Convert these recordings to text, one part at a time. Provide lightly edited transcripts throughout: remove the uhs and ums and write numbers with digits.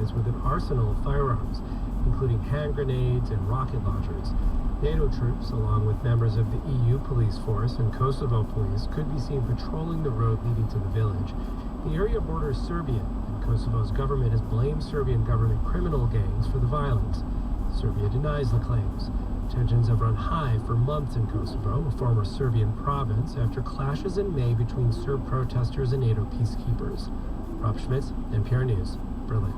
areas with an arsenal of firearms, including hand grenades and rocket launchers. NATO troops, along with members of the EU police force and Kosovo police, could be seen patrolling the road leading to the village. The area borders Serbia, and Kosovo's government has blamed Serbian government criminal gangs for the violence. Serbia denies the claims. Tensions have run high for months in Kosovo, a former Serbian province, after clashes in May between Serb protesters and NATO peacekeepers. Rob Schmitz, NPR News, Berlin.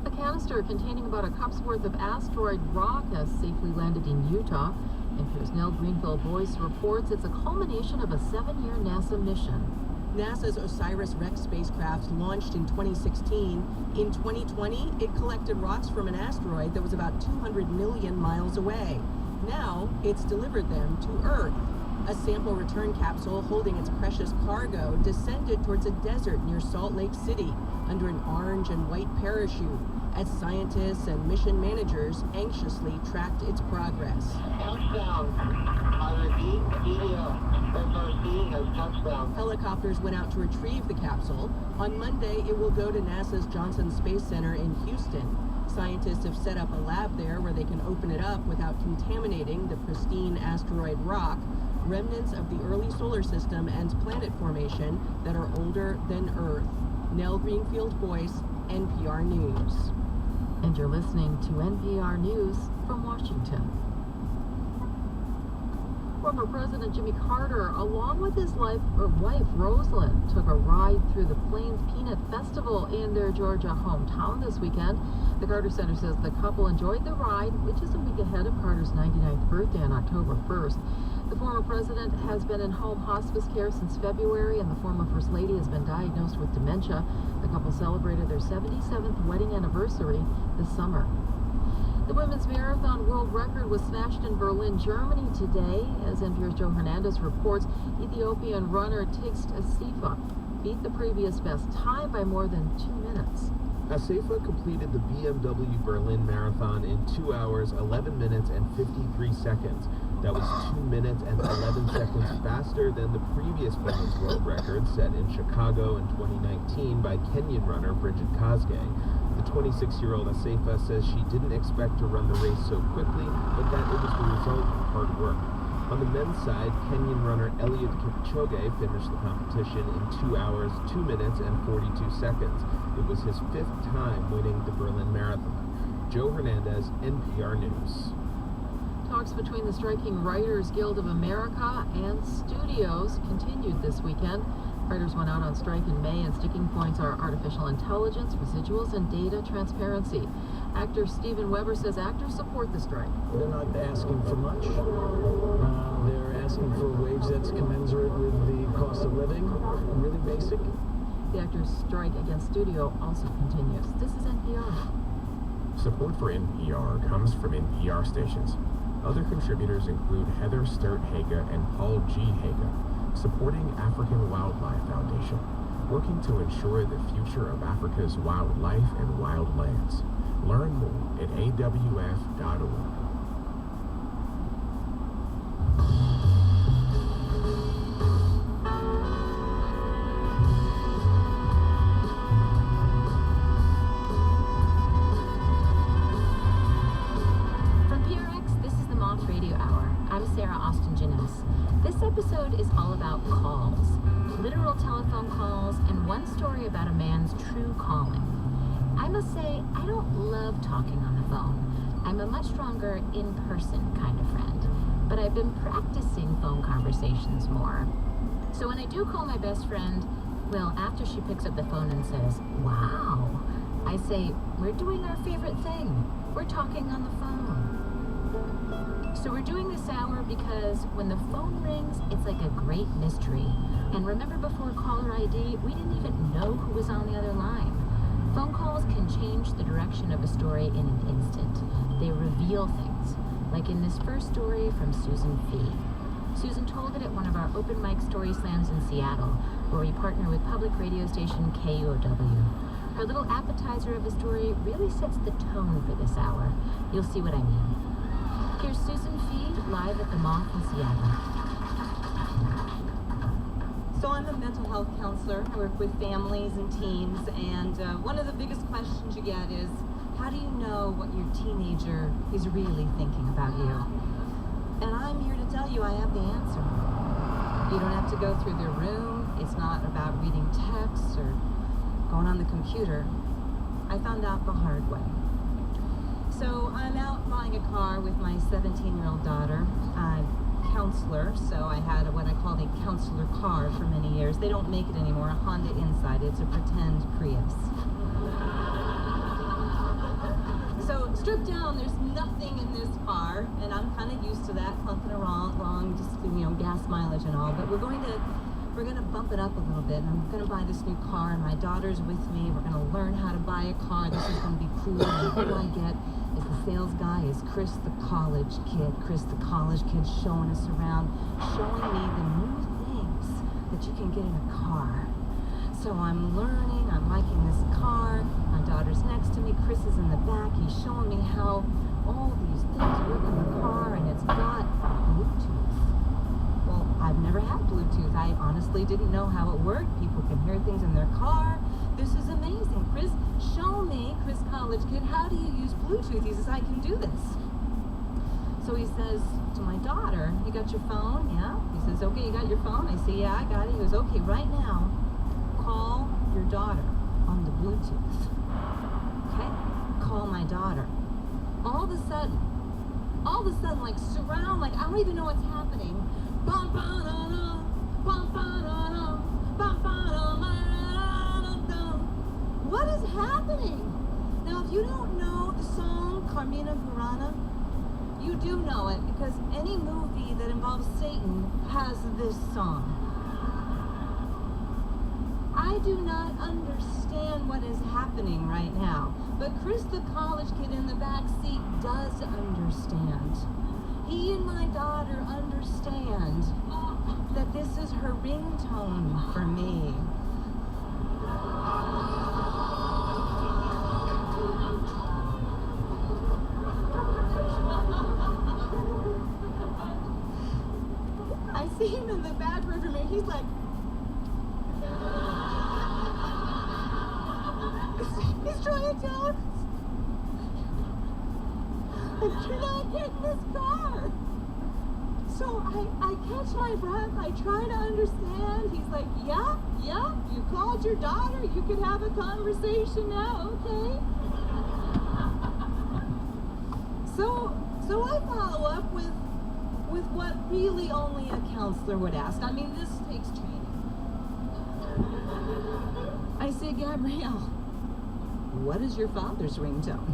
A canister containing about a cup's worth of asteroid rock has safely landed in Utah. NPR's Nell Greenfield-Boyce reports it's a culmination of a 7-year NASA mission. NASA's OSIRIS-REx spacecraft launched in 2016. In 2020, it collected rocks from an asteroid that was about 200 million miles away. Now, it's delivered them to Earth. A sample return capsule holding its precious cargo descended towards a desert near Salt Lake City under an orange and white parachute as scientists and mission managers anxiously tracked its progress. Touchdown. I repeat, FRC has touchdown. Helicopters went out to retrieve the capsule. On Monday, it will go to NASA's Johnson Space Center in Houston. Scientists have set up a lab there where they can open it up without contaminating the pristine asteroid rock, remnants of the early solar system and planet formation that are older than Earth. Nell Greenfield-Boyce, NPR News. And you're listening to NPR News from Washington. Former President Jimmy Carter, along with his wife Rosalind, took a ride through the Plains Peanut Festival in their Georgia hometown this weekend. The Carter Center says the couple enjoyed the ride, which is a week ahead of Carter's 99th birthday on October 1st. The former president has been in home hospice care since February, and the former First Lady has been diagnosed with dementia. The couple celebrated their 77th wedding anniversary this summer. The women's marathon world record was smashed in Berlin, Germany today. As NPR's Joe Hernandez reports, Ethiopian runner Tigst Asifa beat the previous best time by more than 2 minutes. Asifa completed the BMW Berlin Marathon in 2 hours, 11 minutes, and 53 seconds. That was 2 minutes and 11 seconds faster than the previous women's world record set in Chicago in 2019 by Kenyan runner Bridget Kosgei. The 26-year-old Asifa says she didn't expect to run the race so quickly, but that it was the result of hard work. On the men's side, Kenyan runner Eliud Kipchoge finished the competition in 2 hours, 2 minutes, and 42 seconds. It was his 5th time winning the Berlin Marathon. Joe Hernandez, NPR News. Talks between the Striking Writers Guild of America and studios continued this weekend. Writers went out on strike in May, and sticking points are artificial intelligence, residuals, and data transparency. Actor Steven Weber says actors support the strike. They're not asking for much. They're asking for a wage that's commensurate with the cost of living, really basic. The actors' strike against studio also continues. This is NPR. Support for NPR comes from NPR stations. Other contributors include Heather Sturt-Haga and Paul G. Haga, supporting African Wildlife Foundation, working to ensure the future of Africa's wildlife and wildlands. Learn more at awf.org. This episode is all about calls, literal telephone calls, and one story about a man's true calling. I must say, I don't love talking on the phone. I'm a much stronger in-person kind of friend, but I've been practicing phone conversations more. So when I do call my best friend, well, after she picks up the phone and says, "Wow," I say, "We're doing our favorite thing. We're talking on the phone." So we're doing this hour because when the phone rings, it's like a great mystery. And remember, before caller ID, we didn't even know who was on the other line. Phone calls can change the direction of a story in an instant. They reveal things, like in this first story from Susan Fee. Susan told it at one of our open mic story slams in Seattle, where we partner with public radio station KUOW. Her little appetizer of a story really sets the tone for this hour. You'll see what I mean. Here's Susan Fee live at the Moth in Seattle. So I'm a mental health counselor. I work with families and teens, and one of the biggest questions you get is, how do you know what your teenager is really thinking about you? And I'm here to tell you I have the answer. You don't have to go through their room. It's not about reading texts or going on the computer. I found out the hard way. So I'm out buying a car with my 17-year-old daughter. I'm a counselor, so I had what I called a counselor car for many years. They don't make it anymore, a Honda Insight. It's a pretend Prius. So stripped down, there's nothing in this car, and I'm kind of used to that, clunking along, just, gas mileage and all. But we're going to bump it up a little bit. I'm going to buy this new car, and my daughter's with me. We're going to learn how to buy a car. This is going to be cool. And who I get is the sales guy is Chris the college kid. Chris the college kid showing us around, showing me the new things that you can get in a car. So I'm learning, I'm liking this car. My daughter's next to me, Chris is in the back. He's showing me how all these things work in the car, and it's got Bluetooth. Well, I've never had Bluetooth. I honestly didn't know how it worked. People can hear things in their car. This is amazing. Chris, show me, Chris college kid, how do you use Bluetooth? He says, I can do this. So he says to my daughter, you got your phone? Yeah. He says, okay, you got your phone? I say, yeah, I got it. He goes, okay, right now, call your daughter on the Bluetooth. Okay? Call my daughter. All of a sudden, like surround, like I don't even know what's happening. Bum, ba, da, da, bum, ba, da, da, bum, ba, da, da, da. What is happening? Now, if you don't know the song Carmina Burana, you do know it because any movie that involves Satan has this song. I do not understand what is happening right now, but Chris the college kid in the back seat does understand. He and my daughter understand that this is her ringtone for me. I see him in the back river mirror. He's like, he's trying to tell us, you're not getting this car. So I catch my breath. I try to understand. He's like, yeah, you called your daughter. You could have a conversation now, okay? So I follow up with what really only a counselor would ask. I mean, this takes training. I say, Gabrielle, what is your father's ringtone?